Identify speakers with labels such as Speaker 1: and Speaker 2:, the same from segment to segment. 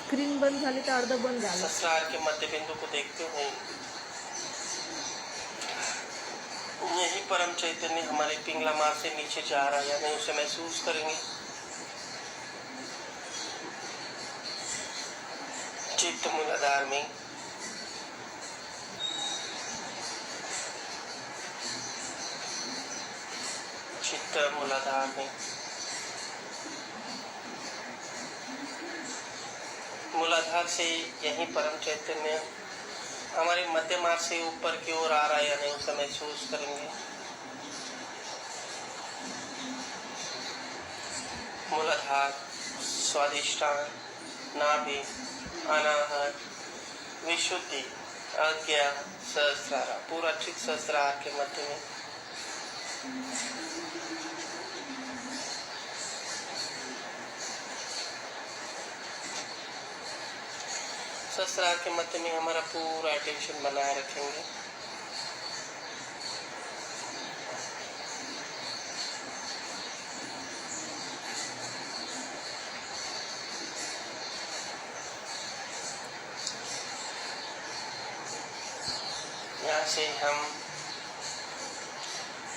Speaker 1: Screen बंद झाली तर अर्ध बंद झालं.
Speaker 2: सहस्रार के मध्य बिंदु को देखते हुए यही परम चैतन्य हमारे पिंगला मार से नीचे जा रहा है या नहीं उसे महसूस करेंगे. चित्त मूलाधार में मूलाधार से यही परम चैतन्य हमारे मध्य मार्ग से ऊपर की ओर आ रहा है या नहीं उसे महसूस करेंगे. मूलाधार, स्वादिष्टान, नाभि, अनाहत, विशुद्धि, आज्ञा, सहस्रार, पूरा चित्त सहस्रार के मध्य में. सहस्रार के मध्य में हमारा पूरा अटेंशन बनाए रखेंगे. यहाँ से हम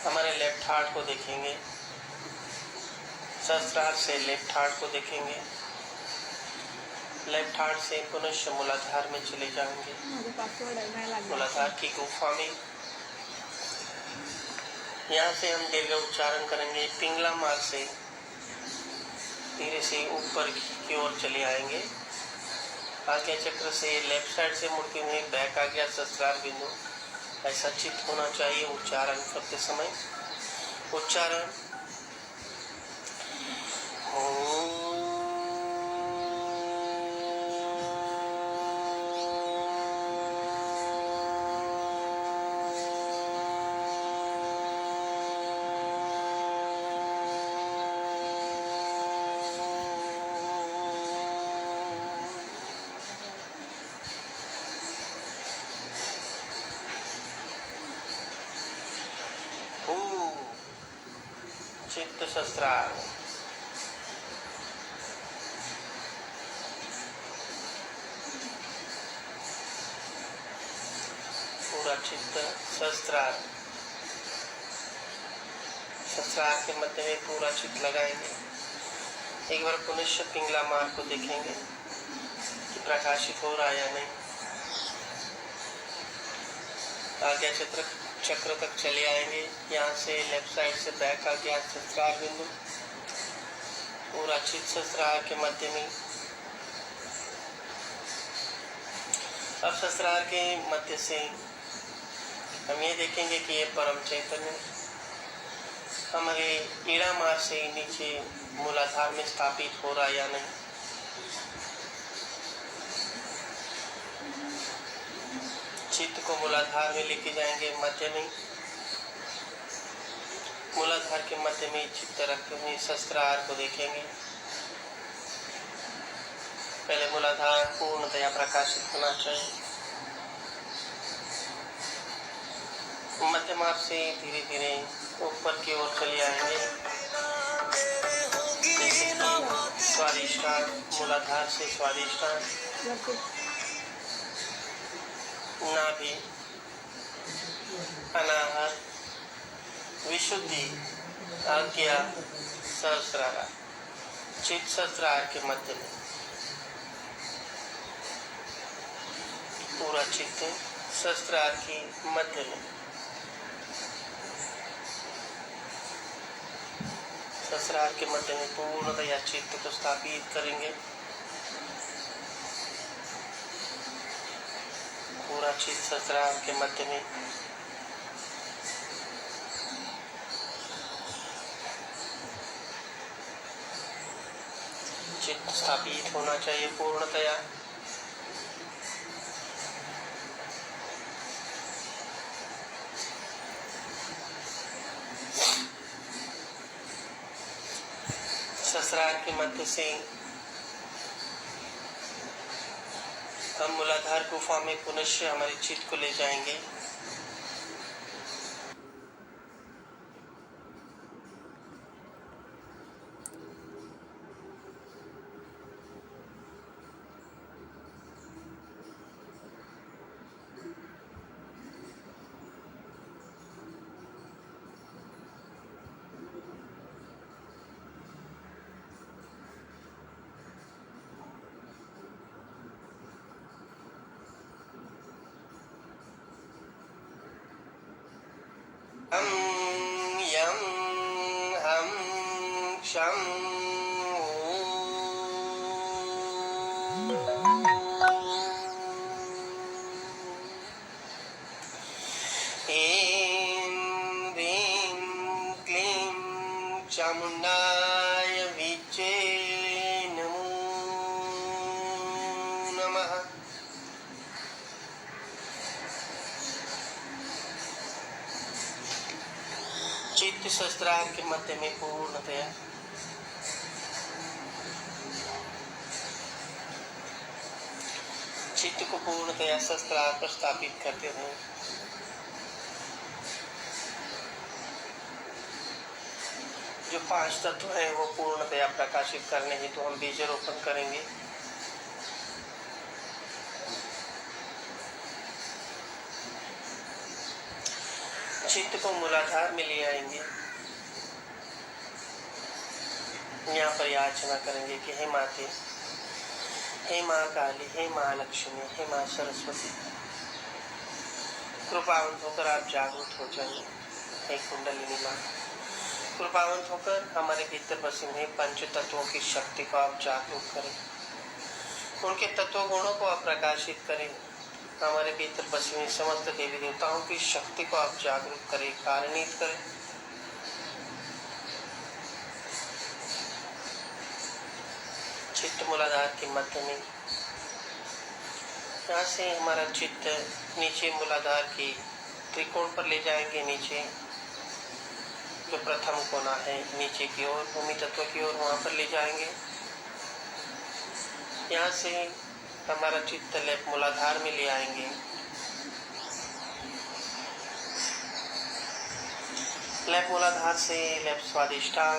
Speaker 2: हमारे लेफ्ट हार्ट को देखेंगे. सहस्रार से लेफ्ट हार्ट को देखेंगे. लेफ्ट हार्ट से पुनः मूलाधार में चले जाएंगे. मूलाधार की गुफा में यहाँ से हम दीर्घ उच्चारण करेंगे. पिंगला मार्ग से धीरे से ऊपर की ओर चले आएंगे. आज्ञा चक्र से लेफ्ट साइड से मुड़ते हुए बैक आ गया सहस्रार बिंदु. ऐसा चित्त होना चाहिए उच्चारण करते समय. उच्चारण चित्त सहस्रार. पूरा चित्त सहस्रार. सहस्रार के मध्य में पूरा चित्त लगाएंगे. एक बार पुनः पिंगला मार्ग को देखेंगे कि प्रकाशित हो रहा है या नहीं. आज्ञा चक्र तक चले आएंगे. यहाँ से लेफ्ट साइड से बैक आ गया सहस्रार बिंदु. पूरा चित्त सहस्रार के मध्य में. अब सहस्रार के मध्य से हम ये देखेंगे कि ये परम चैतन्य हमारे ईड़ा मार्ग से नीचे मूलाधार में स्थापित हो रहा है या नहीं. चित्त को मूलाधार में लेके जाएंगे. मध्य में मूलाधार के मध्य में चित्त रखते हुए सहस्रार को देखेंगे. पहले मूलाधार पूर्णतया प्रकाशित होना चाहिए. मध्य मार्ग से धीरे धीरे ऊपर की ओर चले आएंगे. स्वादिष्टान, मूलाधार से स्वादिष्टान, नाभि, अनाहत, विशुद्धि, आज्ञा, सहस्रार. चित्त सहस्रार के मध्य में पूरा चित्त सहस्रार की मध्य में. सहस्रार के मध्य में पूर्णतया चित्त को स्थापित करेंगे. पूरा चित्त सहस्रार के मध्य में. चित्त स्थापित होना चाहिए पूर्णतया. सहस्रार के मध्य से हम मूलाधार गुफा में पुनः हमारे चित्त को ले जाएंगे. हम यम हम क्षम ऐं ह्रीं क्लीं चामुण्डाय विचे नमो नमः। चित्त शस्त्रार के मध्य में पूर्णतया चित्त को पूर्णतया शस्त्रार पर स्थापित करते हुए जो 5 तत्व हैं वो पूर्णतया प्रकाशित करने हेतु हम बीजारोपण करेंगे। चित्त को मूलाधार में ले आएंगे। यहाँ पर याचना करेंगे कि हे माते, हे माँ काली, हे माँ लक्ष्मी, हे माँ सरस्वती, कृपावंत होकर आप जागृत हो जाइए। हे कुंडलिनी माँ, कृपावंत होकर हमारे भीतर बसे हुए 5 तत्वों की शक्ति को आप जागरूक करें, उनके तत्व गुणों को आप प्रकाशित करें। हमारे भीतर बसी हुई समस्त देवी देवताओं की शक्ति को आप जागरूक करें, कारणित करें। चित्त मूलाधार के मध्य में, यहाँ से हमारा चित्त नीचे मूलाधार की त्रिकोण पर ले जाएंगे। नीचे जो प्रथम कोना है नीचे की ओर, भूमि तत्व की ओर, वहां पर ले जाएंगे। यहाँ से हमारा चित्त लेफ्ट मूलाधार में ले आएंगे। लेफ्ट मूलाधार से लेफ्ट स्वादिष्टान,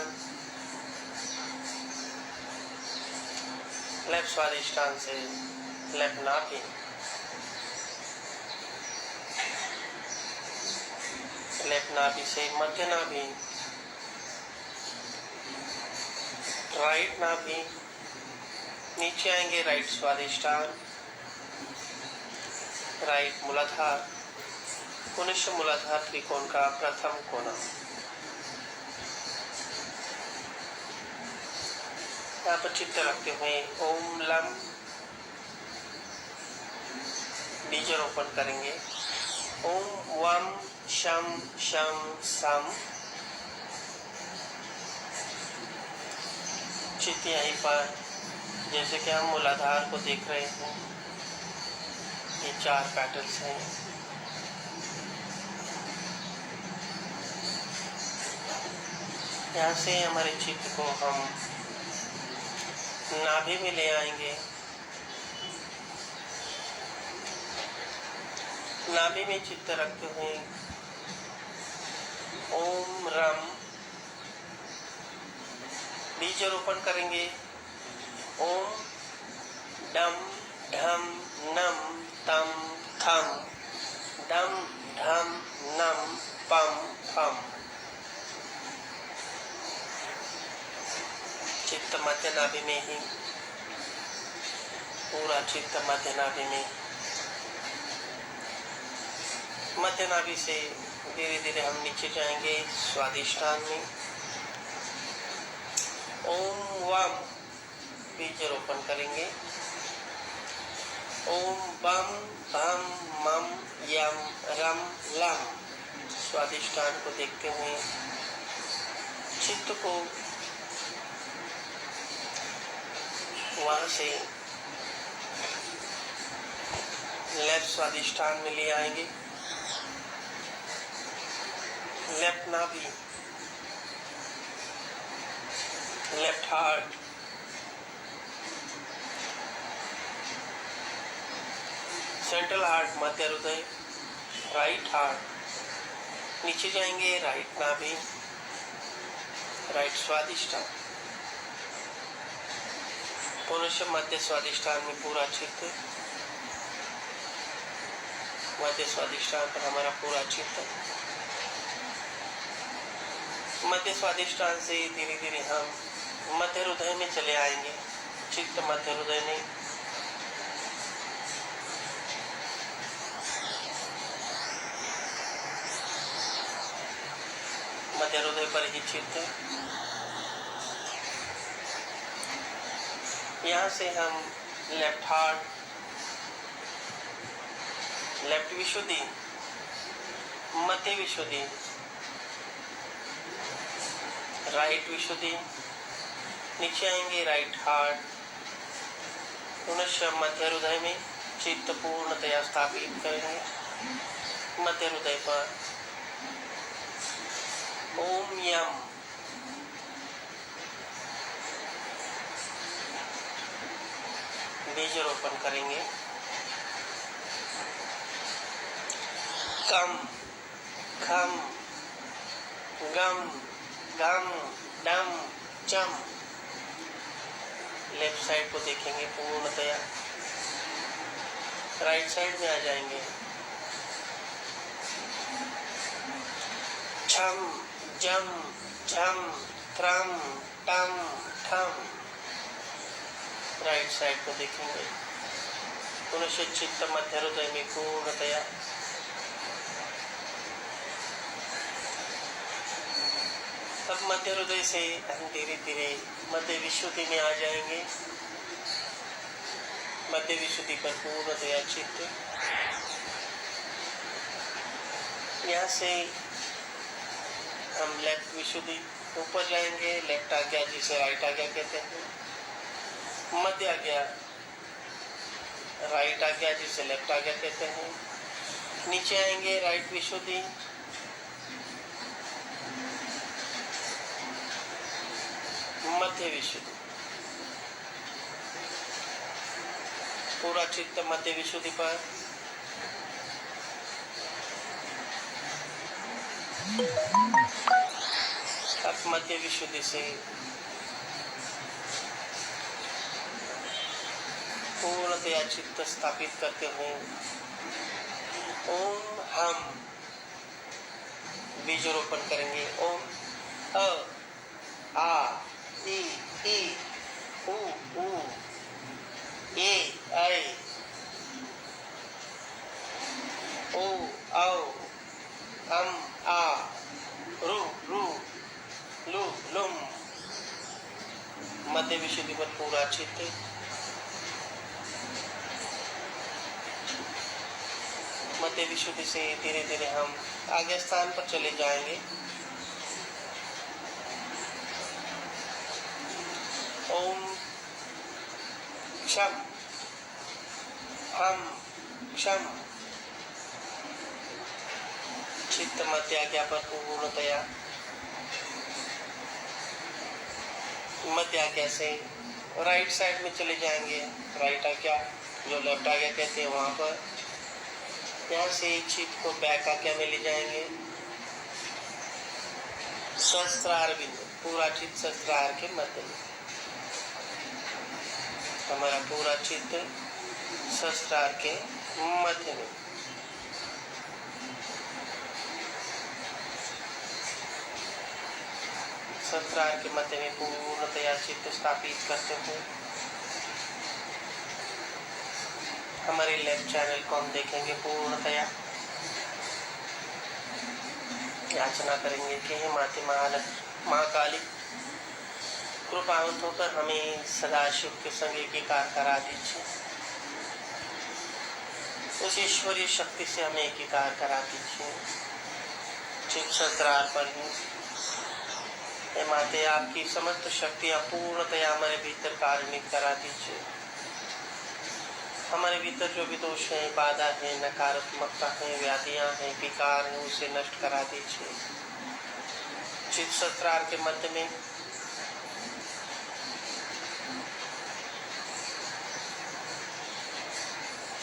Speaker 2: लेफ्ट स्वादिष्टान से लेफ्ट नाभि, लेफ्ट नाभि से मध्य नाभि, राइट नाभि, नीचे आएंगे राइट स्वादिष्टान, राइट मूलाधार, पुनश्च मूलाधार त्रिकोण का प्रथम कोना। यहाँ पर चित्त रखते हुए ओम लम बीजारोपण करेंगे। ओम वम शम शम सम। चित्त यहीं पर, जैसे कि हम मूलाधार को देख रहे हैं, ये 4 पैटर्न्स हैं। यहाँ से हमारे चित्त को हम नाभि में ले आएंगे। नाभि में चित्त रखते हुए ओम रम बीजारोपण करेंगे। ओम डम ढम नम तम थम, डम ढम नम पम फम। चित्त मध्य नाभि में ही, पूरा चित्त मध्य नाभि में। मध्य नाभि से धीरे धीरे हम नीचे जाएंगे स्वादिष्टान में। ओम वम बीजारोपण करेंगे। ओम बम भम मम यम रम लम। स्वादिष्टान को देखते हुए चित्त को वहां से लेफ्ट स्वादिष्टान में ले आएंगे। लेफ्ट नाभि, लेफ्ट हार्ट, सेंट्रल हार्ट, मध्य हृदय, राइट हार्ट, नीचे जाएंगे राइट नाभि, राइट स्वादिष्टान, पुनश्च मध्य स्वादिष्टान में पूरा चित्त। मध्य स्वादिष्टान पर हमारा पूरा चित्त। मध्य स्वादिष्टान से धीरे धीरे हम मध्य हृदय में चले आएंगे। चित्त मध्य हृदय में, मध्य हृदय पर ही चित्त। यहाँ से हम लेफ्ट हार्ट, लेफ्ट विशुद्धि, मध्य विशुद्धि, राइट विशुद्धि, नीचे आएंगे राइट हार्ट, पुनः मध्य हृदय में चित्त पूर्णतया स्थापित करेंगे। मध्य हृदय पर ओम यम बीजारोपण करेंगे। कम खम गम गम डम चम। लेफ्ट साइड को देखेंगे पूर्णतया, राइट साइड में आ जाएंगे। छम जम झम त्रम टम ठम। राइट साइड को देखेंगे। पुनः चित्त मध्य हृदय में पूर्णतया। अब मध्य हृदय से हम धीरे धीरे मध्य विशुद्धि में आ जाएंगे। मध्य विशुद्धि पर पूर्णतया चित्त। यहाँ से हम लेफ्ट विशुद्धि ऊपर जाएंगे। लेफ्ट आज्ञा जिसे राइट आज्ञा कहते हैं, मध्य आज्ञा राइट आज्ञा जिसे लेफ्ट आज्ञा कहते हैं। नीचे आएंगे राइट विशुद्धि, मध्य विशुद्धि, पूरा चित्त मध्य विशुद्धि पर। अब मध्य विशुद्धि से पूर्णतया चित्त स्थापित करते हुए ओम हम बीजारोपण करेंगे। ओम अ आ ई उ ए ऐ ओ औ अम आ रु लु लुम। मध्य विशुद्धि पर पूरा चित्त। मध्य विशुद्धि से धीरे धीरे हम आगे स्थान पर चले जाएंगे। ओम क्षम हम क्षम। चित्त मध्य आज्ञा पर पूर्णतया। मध्य आज्ञा से राइट साइड में चले जाएंगे। राइट आज्ञा जो लेफ्ट आज्ञा कहते हैं वहां पर। यहाँ से चित्त को बैक आज्ञा में ले जाएंगे। सहस्त्रार बिंदु, पूरा चित्त सहस्त्रार के मध्य में। हमारा पूरा चित्त सहस्त्रार के मध्य में। सहस्त्रार के मध्य में पूर्णतया चित्त स्थापित करते हुए हमारे लेफ्ट चैनल को हम देखेंगे पूर्णतया। याचना करेंगे कि हे माते महाकाली, कृपावंत होकर हमें सदाशिव के संग एकीकार करा दीजिए। उस ईश्वरीय शक्ति से हमें एकीकार करा दीजिए। चित्त सहस्त्रार पर ही हे माते आपकी समस्त शक्तियाँ पूर्णतया हमारे भीतर कार्यान्वित करा दीजिए। हमारे भीतर जो भी दोष है, बाधा है, नकारात्मकता है, व्याधियां हैं, विकार हैं, उसे नष्ट करा दीजिए। चित्त सहस्त्रार के मध्य में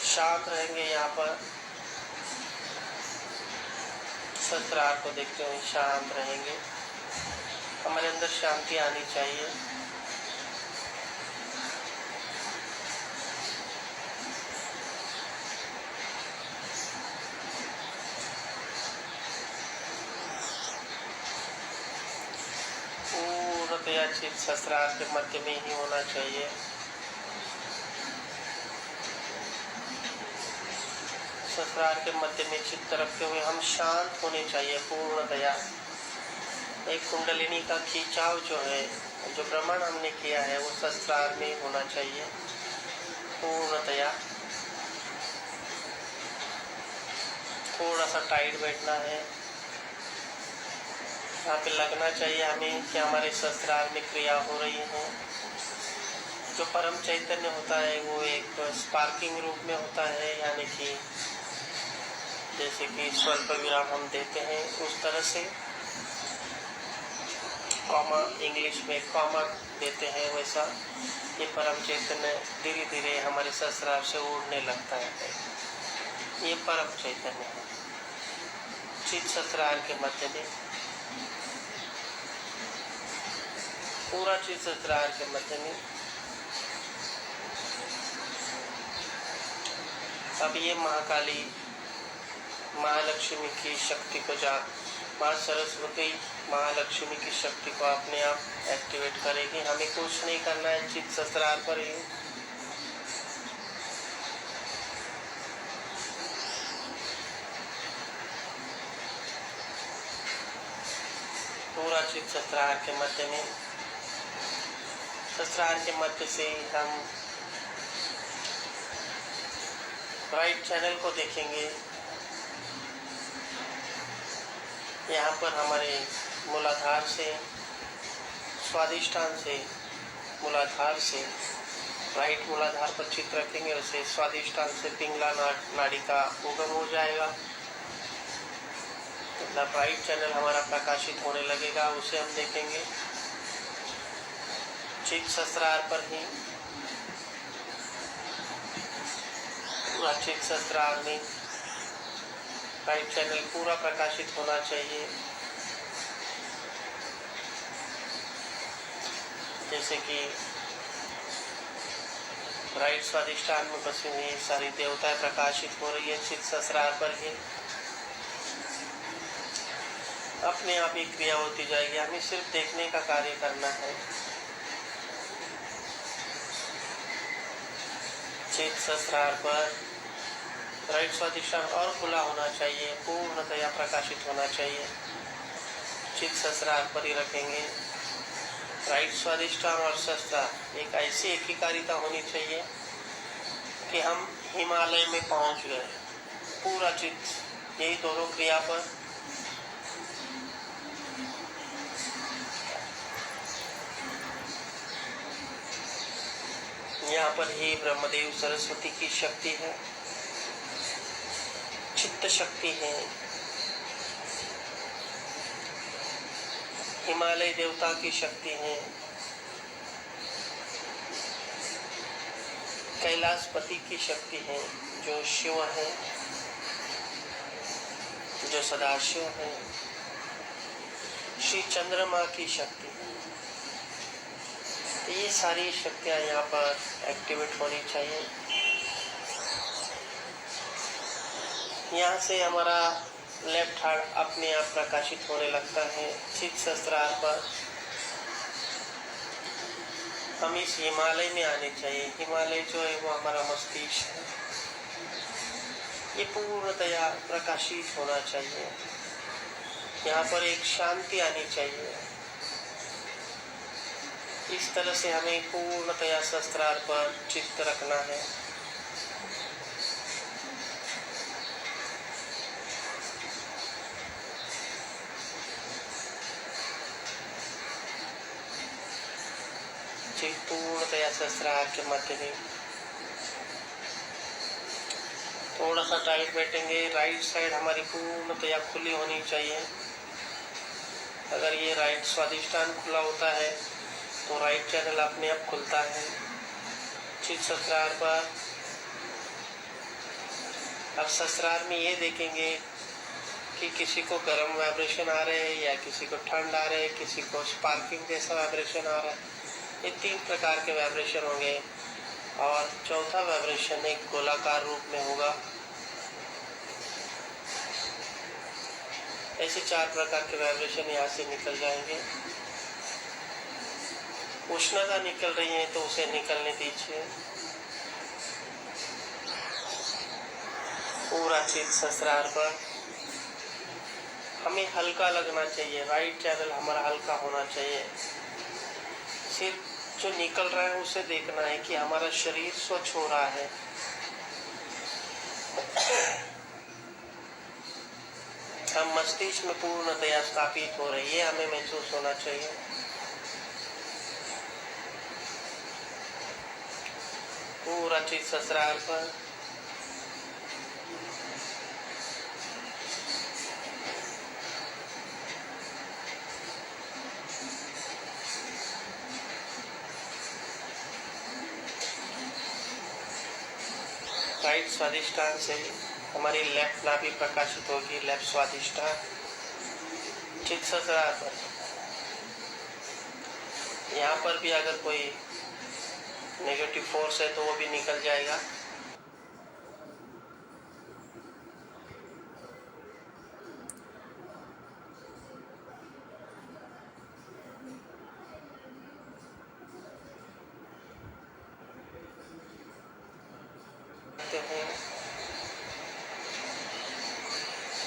Speaker 2: शांत रहेंगे। यहाँ पर सहस्त्रार को देखते हुए शांत रहेंगे। हमारे अंदर शांति आनी चाहिए। पूर्णतया चित्त सहस्त्रार के मध्य में ही होना चाहिए। सहस्त्रार के मध्य में चित्त रखते हुए हम शांत होने चाहिए पूर्णतया। एक कुंडलिनी का खिंचाव जो है, जो भ्रमण हमने किया है, वो सहस्त्रार में होना चाहिए पूर्णतया। थोड़ा सा टाइट बैठना है, यहाँ पे लगना चाहिए हमें कि हमारे सहस्त्रार में क्रिया हो रही है। जो परम चैतन्य होता है वो एक स्पार्किंग रूप में होता है, यानी कि जैसे कि स्वल्प विराम हम देते हैं उस तरह से, कॉमा इंग्लिश में कॉमा देते हैं, वैसा ये परम चैतन्य धीरे धीरे हमारे सहस्त्रार से उड़ने लगता है। ये परम चैतन्य है चित्त सहस्त्रार के मध्य में, पूरा चित्त सहस्त्रार के मध्य में। अब ये महाकाली महालक्ष्मी की शक्ति को माँ सरस्वती महालक्ष्मी की शक्ति को अपने आप एक्टिवेट करेगी। हमें कुछ नहीं करना है, चित्त सहस्त्रार पर ही पूरा चित्त सहस्त्रार के मध्य में, सहस्त्रार के मध्य से हम राइट चैनल को देखेंगे। यहाँ पर हमारे मूलाधार से, स्वादिष्टान से, मूलाधार से राइट मूलाधार पर चित्त रखेंगे, उसे स्वादिष्टान से पिंगला नाड़ी का उगम हो जाएगा, मतलब राइट चैनल हमारा प्रकाशित होने लगेगा, उसे हम देखेंगे चित्त सहस्त्रार पर ही। पूरा चित्त सहस्त्रार में राइट चैनल पूरा प्रकाशित होना चाहिए। जैसे कि राइट स्वादिष्टान में बसी हुई सारी देवताएं प्रकाशित हो रही है चित्त सहस्त्रार पर ही, अपने आप ही क्रिया होती जाएगी। हमें सिर्फ देखने का कार्य करना है। चित्त सहस्त्रार पर राइट स्वादिष्टान और खुला होना चाहिए, पूर्णतया प्रकाशित होना चाहिए। चित्त सहस्त्रार पर ही रखेंगे। राइट स्वादिष्टान और सहस्त्रार एक ऐसी एकीकारिता होनी चाहिए कि हम हिमालय में पहुंच गए। पूरा चित्त यही दोनों क्रिया पर यहाँ पर ही ब्रह्मदेव सरस्वती की शक्ति है, चित्त शक्ति है। हिमालय देवता की शक्ति है, कैलाशपति की शक्ति है जो शिव है, जो सदाशिव है, श्री चंद्रमा की शक्ति है। तो ये सारी शक्तियाँ यहाँ पर एक्टिवेट होनी चाहिए। यहाँ से हमारा लेफ्ट हार्ट अपने आप प्रकाशित होने लगता है चित्त सहस्त्रार पर। हम इस हिमालय में आने चाहिए। हिमालय जो है वो हमारा मस्तिष्क है, ये पूर्णतया प्रकाशित होना चाहिए। यहाँ पर एक शांति आनी चाहिए। इस तरह से हमें पूर्णतया सहस्त्रार पर चित्त रखना है। चित्त पूर्णतया सहस्त्रार के मध्य में थोड़ा सा टाइट बैठेंगे। राइट साइड हमारी पूर्णतया खुली होनी चाहिए। अगर ये राइट स्वादिष्टान खुला होता है तो राइट चैनल अपने आप खुलता है चित्त सहस्त्रार पर। अब सहस्त्रार में ये देखेंगे कि किसी को गर्म वाइब्रेशन आ रहे हैं या किसी को ठंड आ रहे हैं, किसी को स्पार्किंग जैसा वाइब्रेशन आ रहा है। ये 3 प्रकार के वाइब्रेशन होंगे और चौथा वाइब्रेशन एक गोलाकार रूप में होगा। ऐसे 4 प्रकार के वाइब्रेशन यहाँ से निकल जाएंगे। उष्णता निकल रही है तो उसे निकलने दीजिए। पूरा चित्त सहस्त्रार पर हमें हल्का लगना चाहिए, राइट चैनल हमारा हल्का होना चाहिए। सिर्फ जो निकल रहा है उसे देखना है कि हमारा शरीर स्वच्छ हो रहा है। हम मस्तिष्क में पूर्णतया स्थापित हो रही है, हमें महसूस होना चाहिए। पूरा चित्त सहस्त्रार पर राइट स्वादिष्टान से हमारी लेफ्ट नाभि प्रकाशित होगी। लेफ्ट स्वादिष्टान चित्त सहस्त्रार पर। यहाँ पर भी अगर कोई नेगेटिव फोर्स है तो वो भी निकल जाएगा।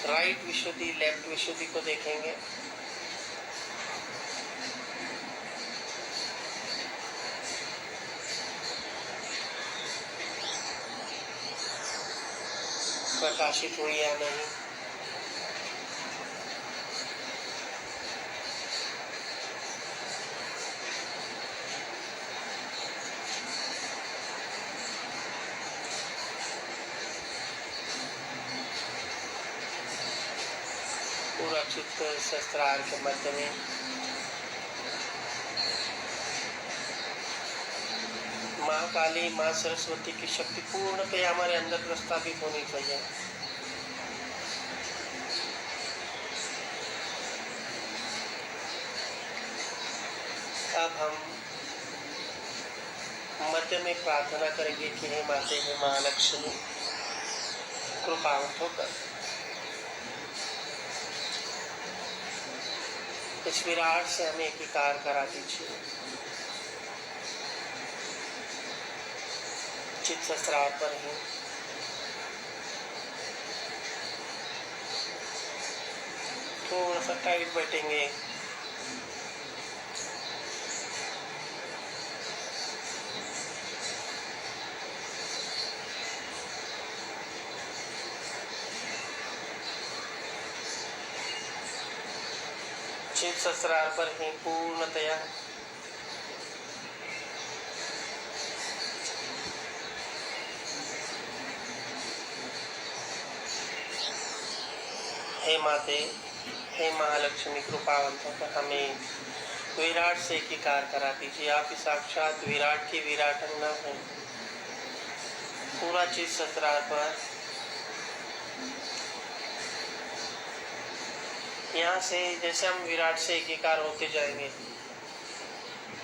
Speaker 2: राइट विशुद्धि लेफ्ट विशुद्धि को देखेंगे। प्रकाशित हुई या नहीं। पूरा चित्त सहस्त्रार के मध्य में माँ काली, माँ सरस्वती की शक्ति पूर्णतः हमारे अंदर प्रस्थापित होनी चाहिए। अब हम मध्य में प्रार्थना करेंगे कि हे माते, हे महालक्ष्मी, कृपावंत होकर इस विराट से हमें एकीकार करा दीजिए। चित्त सहस्त्रार पर ही थोड़ा सा टाइट बैठेंगे। चित्त सहस्त्रार पर ही पूर्णतया हे माते, हे महालक्ष्मी, कृपावंत होकर हमें विराट से एकीकार करा दीजिए। आप ही साक्षात विराट की विराटंगना है। पूरा चित्त सहस्त्रार पर यहाँ से जैसे हम विराट से एकीकार होते जाएंगे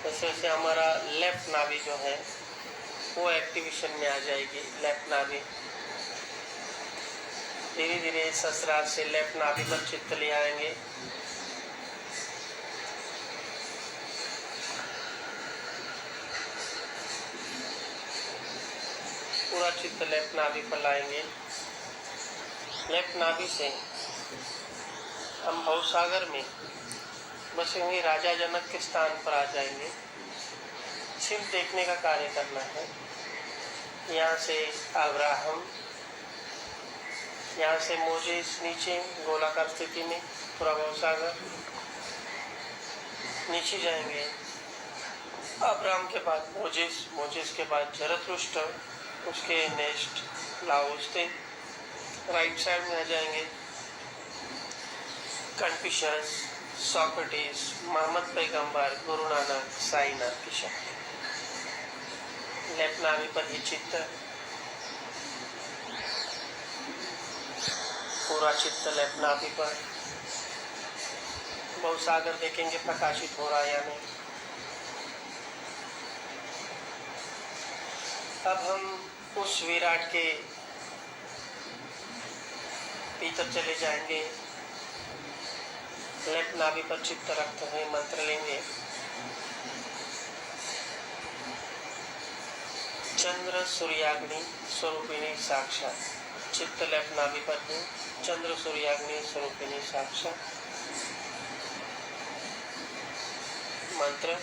Speaker 2: वैसे वैसे हमारा लेफ्ट नाभि जो है वो एक्टिवेशन में आ जाएगी। लेफ्ट नाभि धीरे धीरे सहस्त्रार से लेफ्ट नाभि पर चित्त ले आएंगे। पूरा चित्त लेफ्ट नाभि पर लाएंगे। लेफ्ट नाभि से हम भवसागर में बसे हुए राजा जनक के स्थान पर आ जाएंगे। सिर्फ देखने का कार्य करना है। यहाँ से अब्राहम, यहाँ से मोजेस नीचे गोलाकार स्थिति में पूरा भवसागर नीचे जाएंगे। अब्राहम के बाद मोजेस, मोजेस के बाद जरथुष्ट, उसके नेक्स्ट लाओस्ते, राइट साइड में आ जाएंगे। कन्फ्यूशियस, सोक्रेटिस, मोहम्मद पैगंबर, गुरु नानक, साईनाथ की शक्ति। लेफ्ट नाभि पर ही चित्त, पूरा चित्त लेफ्ट नाभि पर। भवसागर देखेंगे प्रकाशित हो रहा है या नहीं। अब हम उस विराट के भीतर चले जाएंगे। लेफ्ट नाभि पर चित्त रखते हुए मंत्र लेंगे। चंद्र सूर्याग्नि स्वरूपिणी साक्षात चित्त लेफ्ट नाभि पर है। चंद्र सूर्याग्नि स्वरूपिणी साक्षात। मंत्र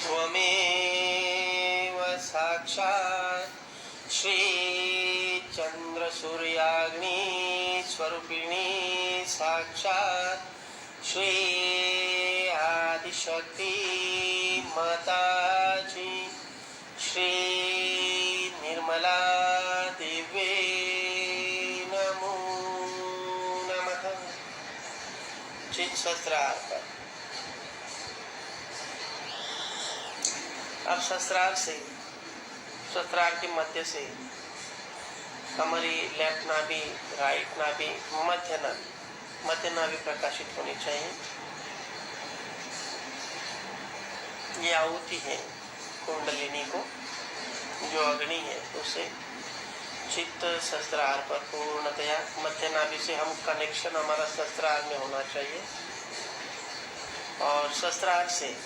Speaker 2: त्वमेव साक्षात् श्री चंद्र सूर्याग्नि स्वरूपिणी साक्षात् श्री आदिशक्ति माताजी श्री निर्मला देवी नमो नमः। चित शस्त्रार्थ पर। अब शस्त्रार्थ के मध्य से हमारी लेफ्ट नाभि, राइट नाभि, मध्य नाभि प्रकाशित होनी चाहिए। ये आहुति है कुंडलिनी को, जो अग्नि है उसे चित्त शस्त्रार पर पूर्णतया मध्य नाभि से हम कनेक्शन हमारा शस्त्रार में होना चाहिए। और शस्त्रार से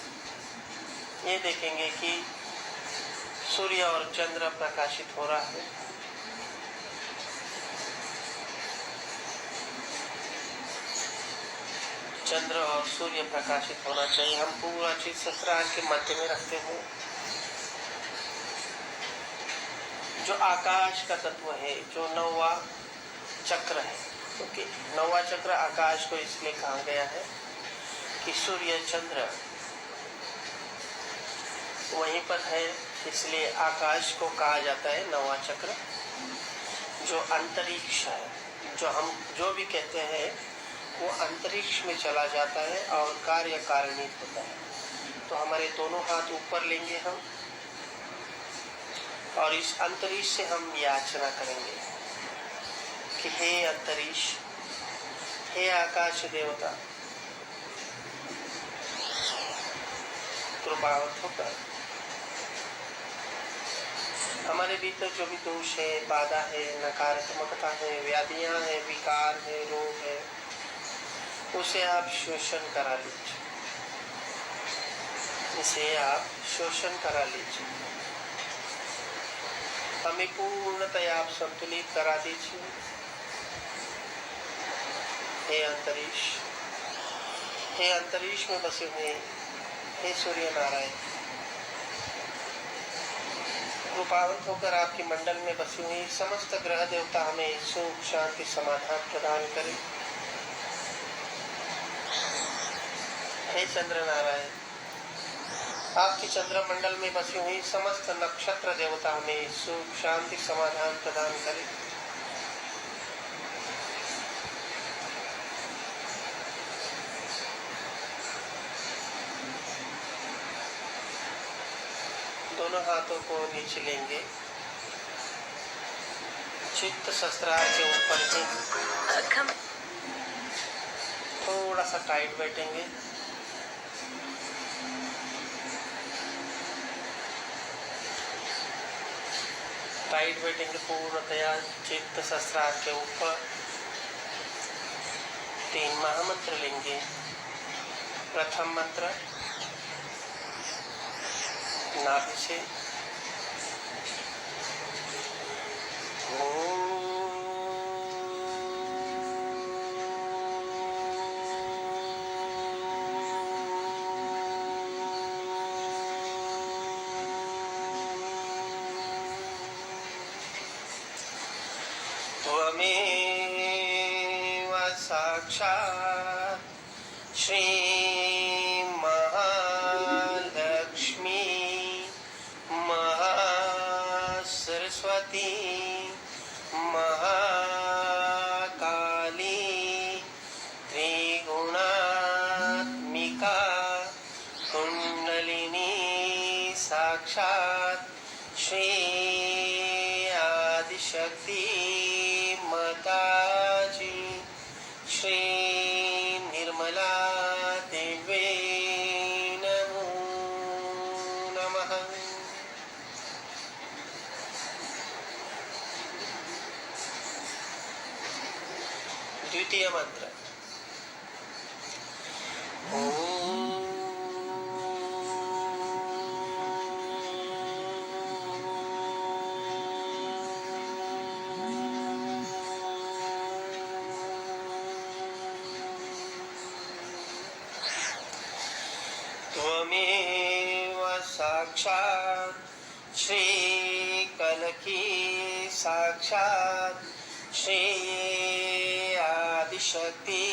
Speaker 2: ये देखेंगे कि सूर्य और चंद्र प्रकाशित हो रहा है। चंद्र और सूर्य प्रकाशित होना चाहिए। हम पूरा चीज शस्त्रार के मध्य में रखते हैं। जो आकाश का तत्व है, जो नौवा चक्र है, क्योंकि नौवा चक्र आकाश को इसलिए कहा गया है कि सूर्य चंद्र वहीं पर है, इसलिए आकाश को कहा जाता है नौवा चक्र। जो अंतरिक्ष है, जो भी कहते हैं वो अंतरिक्ष में चला जाता है और कार्य कारणित होता है। तो हमारे दोनों हाथ ऊपर लेंगे हम और इस अंतरिक्ष से हम याचना करेंगे कि हे अंतरिक्ष, हे आकाश देवता, कृपावत होकर हमारे भीतर जो भी दोष है, बाधा है, नकारात्मकता है, व्याधियां है, विकार है, रोग है, उसे आप शोषण करा लीजिए। इसे आप शोषण करा लीजिए। हमें पूर्णतया आप संतुलित करा दीजिए। हे अंतरिक्ष, हे अंतरिक्ष में बसे हुए हे सूर्य नारायण, कृपावंत होकर आपके मंडल में बसी हुई समस्त ग्रह देवता हमें सुख, शांति, समाधान प्रदान करें। हे चंद्र नारायण, आपके चंद्र मंडल में बसी हुई समस्त नक्षत्र देवता हमें सुख, शांति, समाधान प्रदान करें। दोनों हाथों को नीचे लेंगे, चित्त शस्त्रार के ऊपर ही थोड़ा सा टाइट बैठेंगे। टाइट बैठेंगे पूर्णतया चित्त शस्त्रार के ऊपर। 3 महामंत्र लेंगे। प्रथम मंत्र नाभि से त्वमेव साक्षात् श्री महालक्ष्मी महासरस्वती महाकाली त्रिगुणात्मिका कुंडलिनी साक्षात् श्री आदिशक्ति माताजी श्री निर्मला देवी नमो नमः। द्वितीय मंत्र। त्वमेव साक्षात् श्री कलकी साक्षात् श्री आदिशक्ति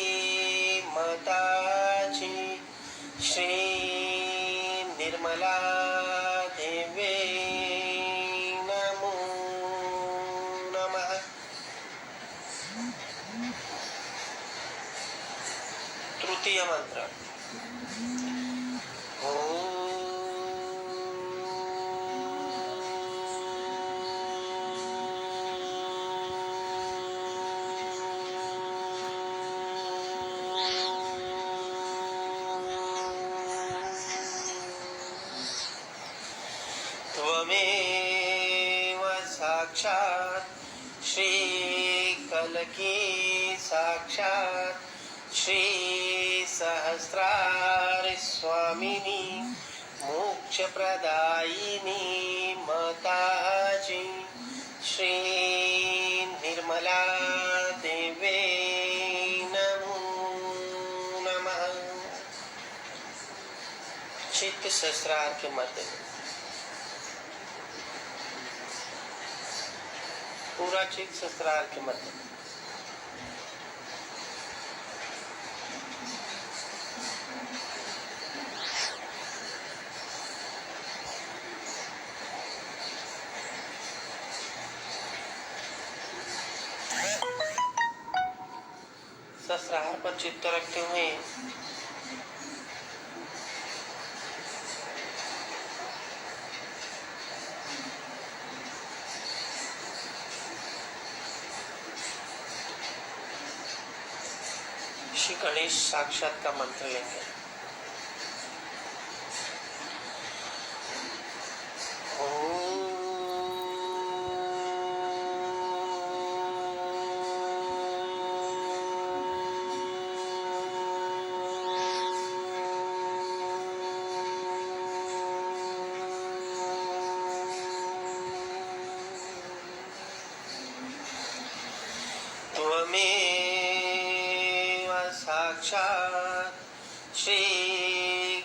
Speaker 2: माताजी श्री निर्मला देवी नमो नमः। तृतीय मंत्र। त्वमेव साक्षात् श्री कलकी साक्षात् श्री सहस्रार स्वामिनी मोक्ष प्रदायिनी माताजी श्री निर्मला देवी नमो नमः। चित्त सहस्रार के मध्य में पूरा चित्त सहस्रार के मध्य में सहस्रार पर चित्त रखते हुए श्री गणेश साक्षात का मंत्र लेंगे। त्वमेव साक्षात् श्री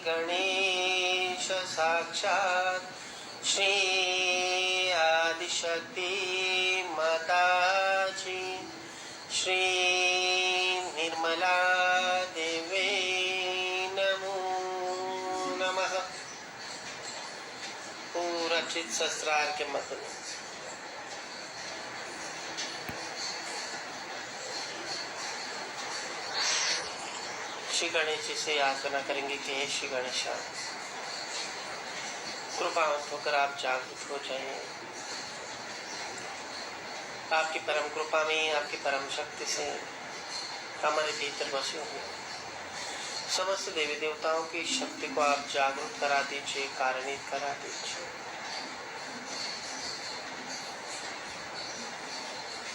Speaker 2: गणेश साक्षात् श्री आदिशक्ति माताजी श्री निर्मला देवी नमो नमः। पूरा चित्त सहस्रार के मध्य में श्री गणेश जी से याचना करेंगे कि हे श्री गणेशा, कृपावंत होकर आप जागृत हो जाइए। आपकी परम कृपा में, आपकी परम शक्ति से हमारे भीतर बसे हुए समस्त देवी देवताओं की शक्ति को आप जागृत करा दीजिए, कारणित करा दीजिए।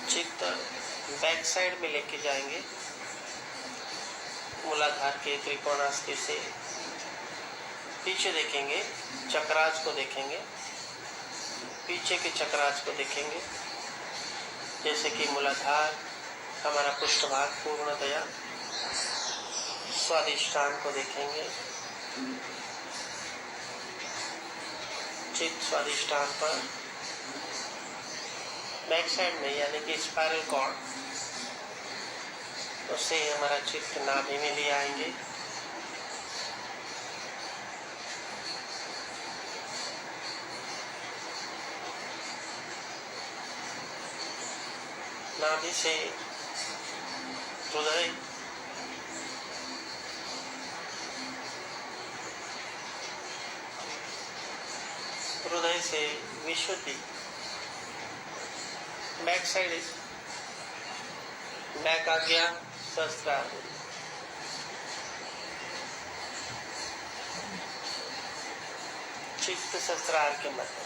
Speaker 2: चित्त बैक साइड में लेके जाएंगे, मूलाधार के त्रिकोणास्थि से पीछे देखेंगे, चक्राज को देखेंगे, पीछे के चक्राज को देखेंगे, जैसे कि मूलाधार हमारा पृष्ठभाग पूर्णतया, स्वादिष्ठान को देखेंगे, चित्त स्वादिष्ठान पर बैक साइड में यानी कि स्पाइरल कॉर्ड, उससे हमारा चित्त नाभि में ले आएंगे। नाभि से हृदय, हृदय से विशुद्धि, बैक साइड बैक आ गया सहस्त्रार, चित्त सहस्त्रार के मध्य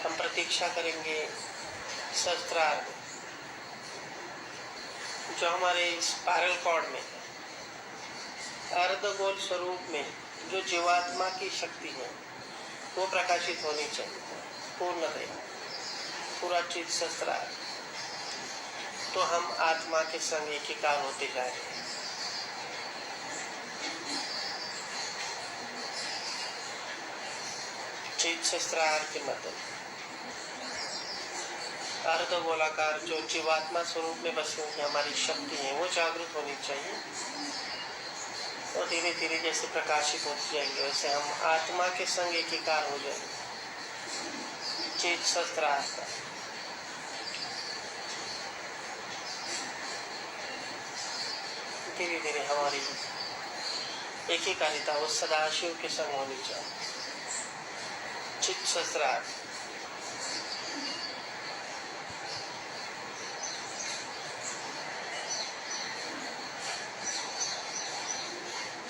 Speaker 2: हम प्रतीक्षा करेंगे सहस्त्रार में। जो हमारे स्पाइरल कॉर्ड में है, अर्धगोल स्वरूप में जो जीवात्मा की शक्ति है वो प्रकाशित होनी चाहिए पूर्णतया, पूरा चीज शस्त्र। तो हम आत्मा के संग एकीकार होते जा रहे हैं। चित शस्त्रार के मतलब अर्धगोलाकार जो जीवात्मा स्वरूप में बसी हुई हमारी शक्ति है वो जागृत होनी चाहिए और धीरे धीरे जैसे प्रकाशित होते जाएंगे वैसे हम आत्मा के संग एकीकार हो जाएंगे। चित शस्त्रार का धीरे धीरे हमारी एकीकारिता वो सदाशिव के संग होनी चाहिए। चित शस्त्रार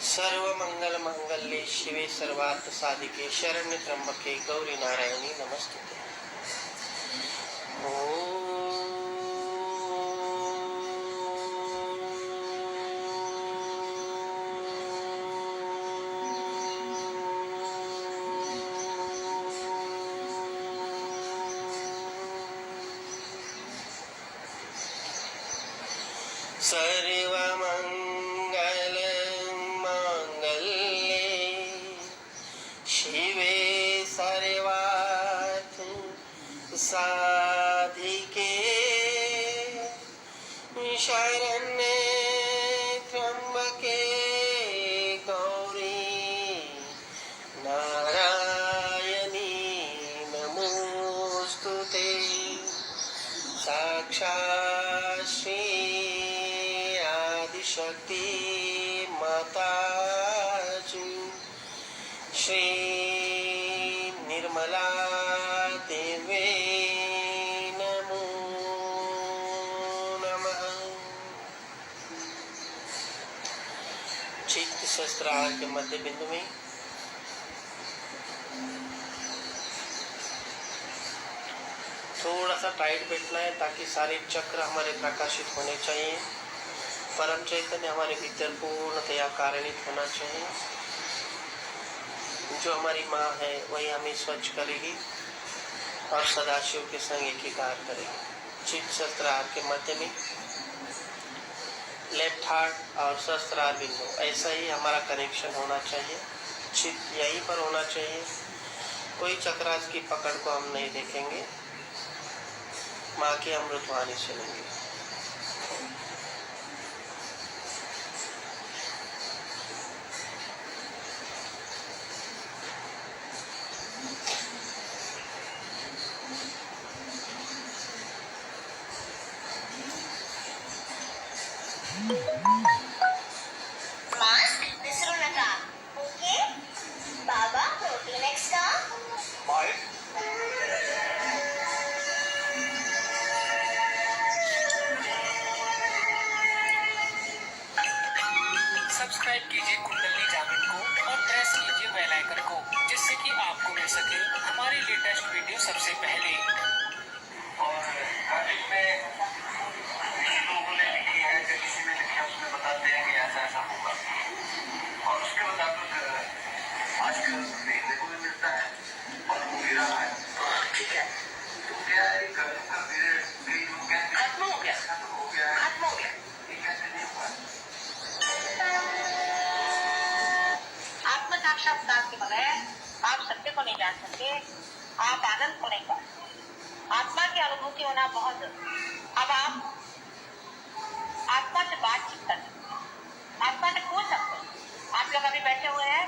Speaker 2: सर्वमंगल मंगल्ये शिवे सर्वार्थ साधिके शरण्य त्र्यंबके गौरी नारायणी नमस्तुते। सर्वमंगल मंगल्ये शिवे सर्वार्थ साधिके शरण्ये त्र्यंबके गौरी नारायणी नमोस्तुते। साक्षात् श्री आदिशक्ति माता जी श्री निर्मला देवी नमो नमः। चित्त शस्त्रार के मध्य बिंदु में थोड़ा सा टाइट बैठना है ताकि सारे चक्र हमारे प्रकाशित होने चाहिए। परम चैतन्य हमारे भीतर पूर्णतया कारणित होना चाहिए। जो हमारी माँ है वही हमें स्वच्छ करेगी और सदाशिव के संग एकीकार करेगी। चित्त शस्त्रार के मध्य में लेफ्ट हार्ट और शस्त्रार बिंदु ऐसा ही हमारा कनेक्शन होना चाहिए। चित्त यहीं पर होना चाहिए। कोई चक्रास की पकड़ को हम नहीं देखेंगे। माँ की अमृतवाणी सुनेंगे।
Speaker 3: मास्क विसरू नका. ओके बाबा प्रोटीन एक्स्ट्रा
Speaker 4: सब्सक्राइब कीजिए कुंडली जागरण को और प्रेस कीजिए बेल आइकन को जिससे कि आपको मिल सके हमारी लेटेस्ट वीडियो सबसे पहले।
Speaker 5: और कार्तिक में किसी लोगों ने लिखी है कि किसी ने लिखा उसमें बताते हैं कि ऐसा ऐसा होगा और उसके मुताबिक आजकल देखने को भी मिलता है और वो भी रहा है। ठीक है तो क्या है कई लोग कहते हैं खत्म हो गया है ये कैसे नहीं हुआ।
Speaker 3: आत्म साक्षात्कार के बगैर आप सत्य को नहीं जान सकते, आप आनंद को नहीं पा सकते। आत्मा की अनुभूति होना बहुत जरूरी। अब आप आत्मा से बातचीत कर सकते हैं, आत्मा से पूछ सकते हैं। आप लोग अभी बैठे हुए हैं,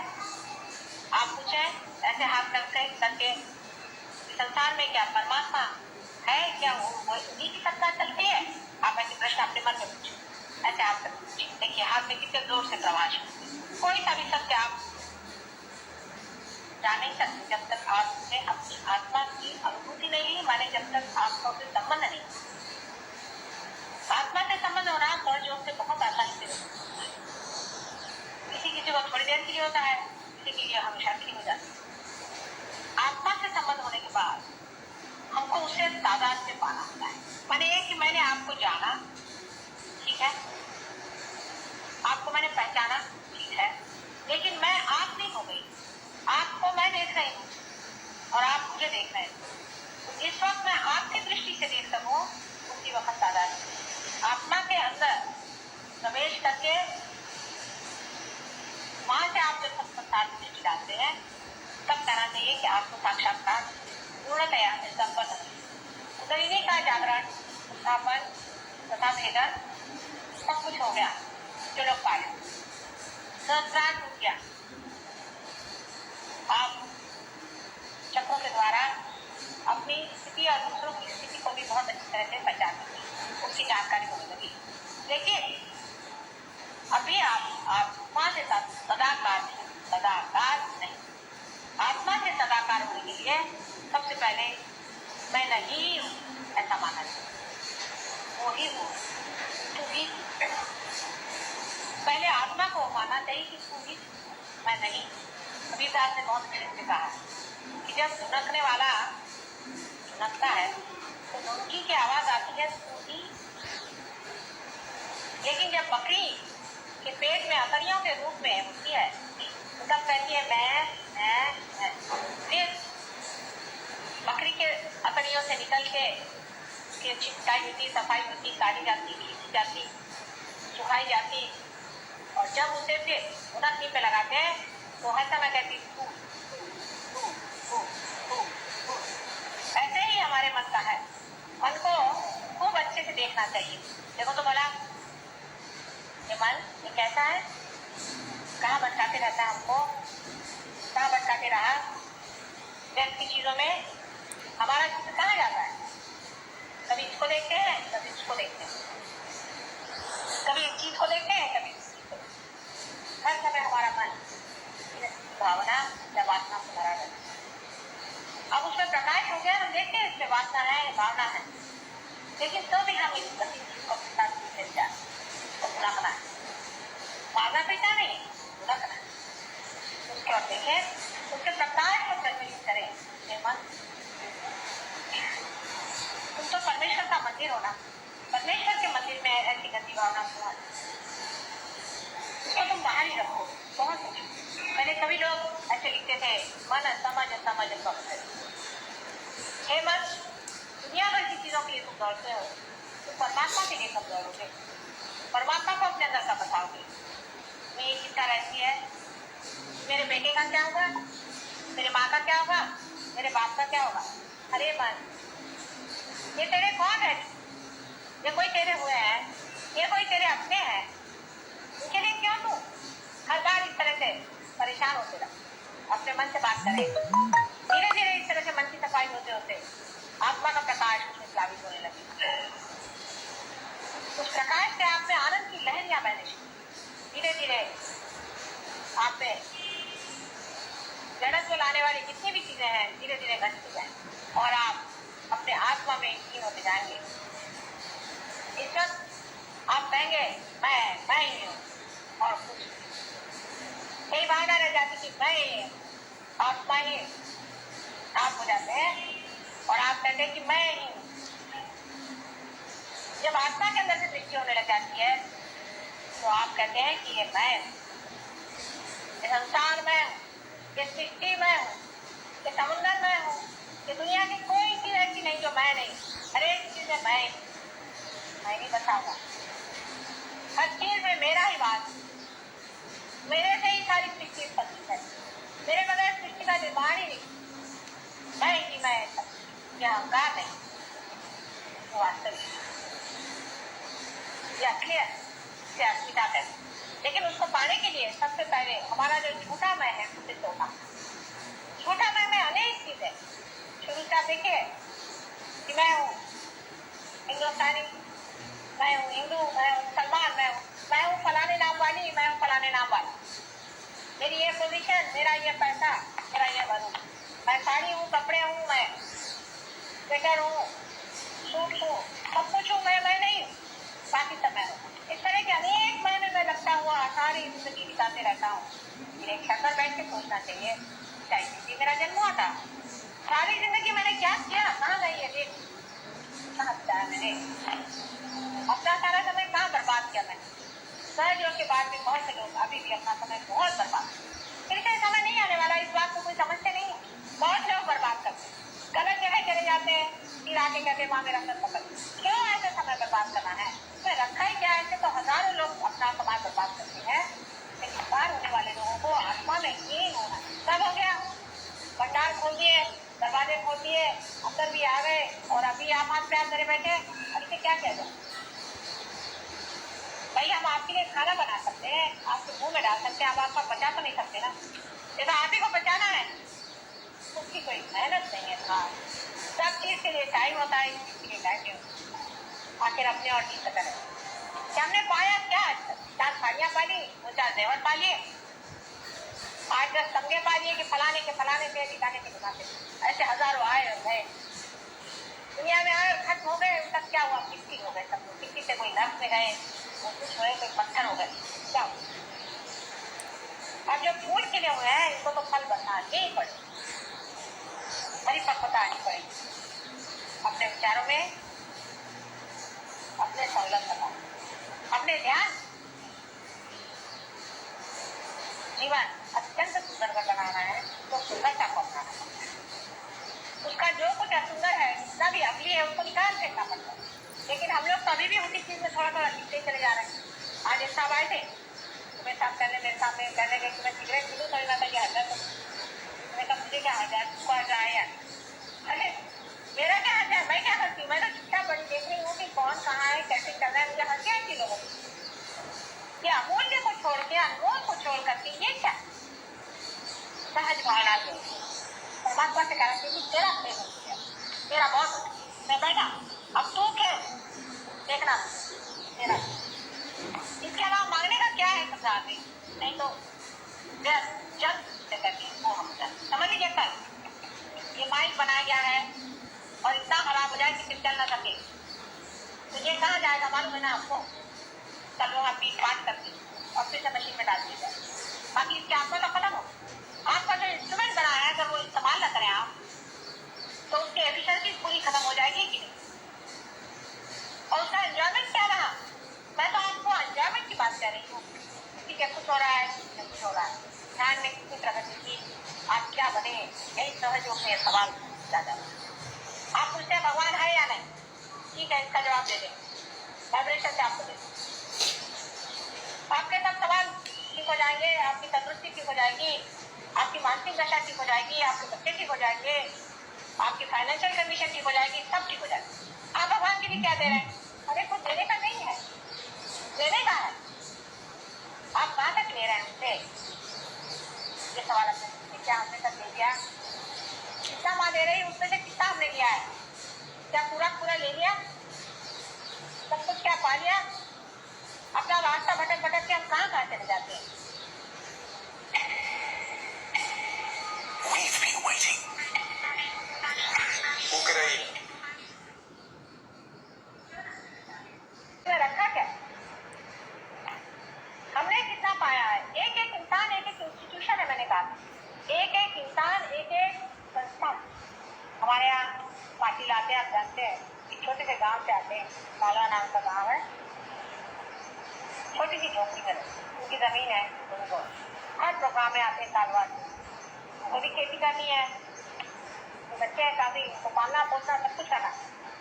Speaker 3: आप पूछे ऐसे हाथ करके संसार में क्या परमात्मा है, क्या वो उन्हीं की सत्ता चलती है? आप ऐसे प्रश्न अपने मन में पूछे, ऐसे हाथ करके पूछे। देखिए हाथ में कितने जोर से प्रवाह है। कोई सा भी सत्य आप जान नहीं सकते जब तक आपने अपनी आत्मा की अनुभूति नहीं ली, माने जब तक आपका उससे संबंध नहीं। आत्मा से संबंध होना थोड़े जोर से बहुत आसानी से होता है। किसी को थोड़ी देर के लिए होता है, किसी के लिए हमेशा के लिए हो जाता है। आत्मा से संबंध होने के बाद हमको उसे तादाद में पाना होता है। माने ये कि मैंने आपको जाना, ठीक है, पहचाना ठीक है, लेकिन मैं आप नहीं हो गई। आपको मैं देख रही हूँ और आप मुझे देख रहे हैं। जिस वक्त मैं आपकी दृष्टि से देख सकूं उसी वक्त दादा आत्मा के अंदर प्रवेश करके वहां से आप जब संसार में दृष्टि डालते हैं तब कहना चाहिए कि आपको साक्षात्कार पूर्णतया संपन्न उदयनी का जागरण स्थापन तथा भेदन सब कुछ हो गया। जो लोग पाए संसार टूट गया। आप चक्रों के द्वारा अपनी स्थिति और दूसरों की स्थिति को भी बहुत अच्छी तरह से पहचान सकी, उसकी जानकारी होने लगी। लेकिन अभी आप आत्मा से सदाकार नहीं, आत्मा से सदाकार होने के लिए सबसे पहले मैं नहीं हूँ ऐसा माना जाए, वो ही हूँ, तू ही। पहले आत्मा को माना चाहिए कि तू ही, मैं नहीं। कबीरदास ने बहुत अच्छे से कहा कि जब धुनकने वाला धुनकता है तो धुनकी की आवाज आती है तू ही, लेकिन जब बकरी के पेट में अतरियों के रूप में होती है तो तब कहती है मैं। फिर बकरी के अतरियों से निकल के उसकी चिपकाई होती, सफाई होती, काटी जाती, खींची जाती, सुखाई जाती, और जब उसे फिर उनकी पे लगाते हैं तो हर समय कहती तू। ऐसे ही हमारे मन का है। मन को खूब अच्छे से देखना चाहिए। देखो तो बोला ये मन ये कैसा है, कहाँ भटकाते रहता है हमको, कहाँ भटकाते रहा। व्यक्ति चीजों में हमारा चित्र कहाँ जाता है, कभी इसको देखते हैं कभी इसको देखते हैं, कभी इस चीज को देखते हैं कभी इस चीज को। हर समय हमारा मन भावना या वासना से भरा रहता है। अब उसमें प्रकाश हो गया, हम देखते हैं इसमें वासना है भावना है, लेकिन तो भी हम इस चीज को भावना पहचान नहीं रखना। उसके और देखें उसके प्रकाश को प्रज्वलित करें। मन तुम तो परमेश्वर का मंदिर हो ना, परमेश्वर के मंदिर में ऐसी गंदी भावना उसको तुम बाहर ही रखो। बहुत पहले कभी लोग ऐसे लिखते थे मन समझ समझ हे मन, दुनिया भर की चीजों के लिए तुम दौड़ते हो, तुम परमात्मा के लिए कब दौड़ोगे, परमात्मा को अपने अंदर का बताओगे। मेरी चिंता रहती है मेरे बेटे का क्या होगा, मेरे माँ का क्या होगा, मेरे बाप का क्या होगा। अरे मन, ये तेरे कौन है, ये कोई तेरे हुए हैं, ये कोई तेरे अपने हैं, उनके लिए क्यों तू हर बार इस तरह से परेशान होते रहा। अपने मन से बात करें। धीरे धीरे इस तरह से मन की सफाई होते होते आत्मा का प्रकाश उसमें प्लावित होने लगे। उस प्रकाश से आप में आनंद की लहरियां बहने शुरू। धीरे धीरे आप में जड़त्व लाने वाली जितनी भी चीजें हैं धीरे धीरे घटती जाए और आप अपने आत्मा में लीन होते जाएंगे। इस वक्त आप कहेंगे मैं ही हूँ और कुछ कई भावना रह जाती कि मैं ही आत्मा ही आप हो जाते हैं और आप कहते हैं कि मैं ही हूँ। जब आत्मा के अंदर से दृष्टि होने लग जाती है तो आप कहते हैं कि ये मैं हूँ, ये संसार में हूँ, ये सृष्टि में हूँ, ये समुद्र में हूँ, ये दुनिया की कोई चीज ऐसी नहीं जो मैं नहीं। हर एक चीज में मैं नहीं बताऊंगा। हर चीज में मेरा ही बात, मेरे से ही सारी सृष्टि उत्पत्ति है, मेरे बगैर सृष्टि का निर्माण ही नहीं। मैं ही मैं, यह अहंकार नहीं, वो वास्तविक या क्लियर से अस्मिता है। लेकिन उसको पाने के लिए सबसे पहले हमारा जो झूठा मैं है उसे तोड़ना। झूठा मैं में अनेक चीजें शुरू से देखिए कि मैं हूँ हिंदुस्तानी, मैं हूँ हिंदू, मैं हूँ मुसलमान, मैं हूँ फलाने नाम वाली, मैं हूँ फलाने नाम वाला, मेरी ये पोजीशन, मेरा ये पैसा, मेरा ये बनू, मैं साड़ी हूँ, कपड़े हूँ, मैं स्वेटर हूँ, सूट हूँ, सब कुछ हूँ, मैं नहीं हूँ, बाकी सब मैं हूँ। इस तरह के अनेक महीने में लगता हुआ सारी जिंदगी बिताते रहता हूँ। एक शक्कर बैठ के सोचना चाहिए चाहिए मेरा जन्म हुआ था, सारी जिंदगी मैंने क्या किया, कहाँ गई है देख, कहाँ बिताया मैंने अपना सारा समय, कहाँ बर्बाद किया मैंने। सहयोग के बाद भी बहुत से लोग अभी भी अपना समय बहुत बर्बाद, फिर से समय नहीं आने वाला, इस बात को कोई समझते नहीं है। बहुत लोग बर्बाद करते, गलत जगह चले जाते हैं, फिर आके कहते माँ मेरा सर पकड़। क्यों ऐसे समय बर्बाद करना है? तो रखा ही क्या, ऐसे तो हजारों लोग अपना समय बर्बाद करते हैं, लेकिन पार होने वाले लोगों को आत्मा में हीन होना। सब हो गया, भंडार खोल दिए, दरवाजे खोल दिए, अंदर भी आ गए, और अभी आप हाथ पे हाथ धरे बैठे, और इसे क्या कह दो भाई? हम आपके लिए खाना बना सकते हैं, आपके मुंह में डाल सकते हैं, आप आपका बचा तो नहीं सकते ना। जैसा आप ही को बचाना है, उसकी कोई मेहनत नहीं है। हाँ, सब चीज के लिए टाइम होता है, इस चीज के लिए टाइम नहीं होता। आखिर अपने और चीज कदर है कि हमने पाया क्या? 4 साड़ियां पा ली, 2-4 जेवर पा लिए, 8-10 तंगे पा लिए कि फलाने के से टिकाने के दुकान से, ऐसे हजारों आए और गए, दुनिया में आए और खत्म हो गए। उनका क्या हुआ? मिट्टी हो गए सब लोग। मिट्टी से कोई नर्क में गए, वो कुछ हुए, कोई पत्थर हो गए, क्या हुआ? अब जो फूल खिले हुए हैं, इनको तो फल बनना ही पड़ेगा, परिपक्वता आनी पड़ेगी अपने विचारों में, अपने संलग्नता, अपने ध्यान। जीवन अत्यंत सुंदर बनाना है तो सुंदरता को अपनाना पड़ता है। उसका जो कुछ असुंदर है, जितना भी अगली है, उसको निकाल फेंकना पड़ता है। लेकिन हम लोग कभी भी उसी चीज में थोड़ा थोड़ा सीखते चले जा रहे हैं। आज एक साहब आए थे, तुम्हें साफ करने मेरे सामने कहने गए कि मैं सिगरेट पीलूं तो ना ये हजर, मैंने कहा मुझे क्या हजर, तुमको हजर आया? अरे मेरा क्या हजर, मैं क्या करती हूँ? मैं तो चुपचाप बड़ी देख रही हूँ कि कौन कहाँ है, कैसे चल रहा है, मुझे हंसी आती लोगों को। ये अमूल्य को छोड़ के, अनमोल को छोड़ करके, ये क्या सहज भावना से परमात्मा से कह रहा कि तेरा प्रेम हो गया, तेरा बहुत, मैं बैठा, अब तू खेल, देखना तेरा। इसके अलावा मांगने का क्या है संसार में? नहीं तो जल्द से करके वो हम समझ लीजिए। कल ये माइक बनाया गया है और इतना खराब हो जाए कि फिर चल ना सके, तो ये कहाँ जाएगा मालूम है ना आपको? कल लोग आप बीच बात करके और फिर से मशीन में डाल दिया जाए। बाकी इसके आपका तो खत्म हो। आपका जो इंस्ट्रूमेंट बनाया है, अगर वो इस्तेमाल न करें आप, तो उसकी एफिशिएंसी पूरी खत्म हो जाएगी कि नहीं? और उसका एंजॉयमेंट क्या रहा? मैं तो आपको एंजॉयमेंट की बात कर रही हूँ कि क्या कुछ हो रहा है, कुछ हो रहा है, ध्यान में कितनी प्रगति की, आप क्या बने, यही सहज में सवाल ज्यादा। आप पूछते हैं भगवान है या नहीं? ठीक है, इसका जवाब दे दें, वाइब्रेशन से आपको दे दें। आपके सब सवाल ठीक हो जाएंगे, आपकी तंदुरुस्ती ठीक हो जाएगी, आपकी मानसिक दशा ठीक हो जाएगी, आपके बच्चे ठीक हो जाएंगे, आपकी फाइनेंशियल कंडीशन ठीक हो जाएगी, सब ठीक हो जाएगा। आप भगवान के लिए क्या दे रहे हैं? अरे कुछ देने का नहीं है, लेने का है। आप कहाँ तक ले रहे हैं उनसे? ये सवाल आपने क्या हमने तक ले लिया? कितना माँ दे रही, उसमें से कितना हमने लिया है? क्या पूरा पूरा ले लिया? सब कुछ क्या पा लिया? अपना रास्ता भटक भटक के हम कहाँ कहाँ चले जाते हैं?
Speaker 5: We've been waiting.
Speaker 3: रखा क्या? हमने कितना पाया है? एक एक इंसान एक एक इंस्टीट्यूशन है। मैंने कहा एक एक इंसान एक एक संस्थान। हमारे यहाँ पाटिल आते हैं, आप जानते हैं, एक छोटे से गांव से आते हैं, मालवा नाम का गांव है, छोटी सी झोपड़ी में उनकी जमीन है, उनको हर प्रोग्राम में आते हैं साल बाद। उनको भी खेती करनी है, तो बच्चे हैं काफी, उनको पालना पोसना सब कुछ करना।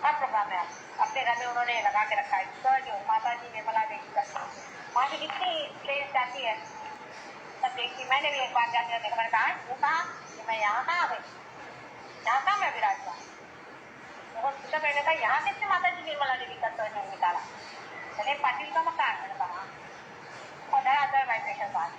Speaker 3: हर प्रोग्राम में अपने घर में उन्होंने लगा के रखा है जो माता जी निर्मला देवी का, वहाँ की कितनी प्लेस जाती है सब देखती। मैंने भी एक बार जाकर देखा, मैंने कहा वो कहाँ, मैं यहाँ कहाँ गई, यहाँ कहाँ मैं विराजमान। बहुत पूछा, मैंने कहा यहाँ किसने माता जी निर्मला देवी का तो निकाला? चले पाटिल का मकान, मैंने कहा और डरा वाइब्रेशन बात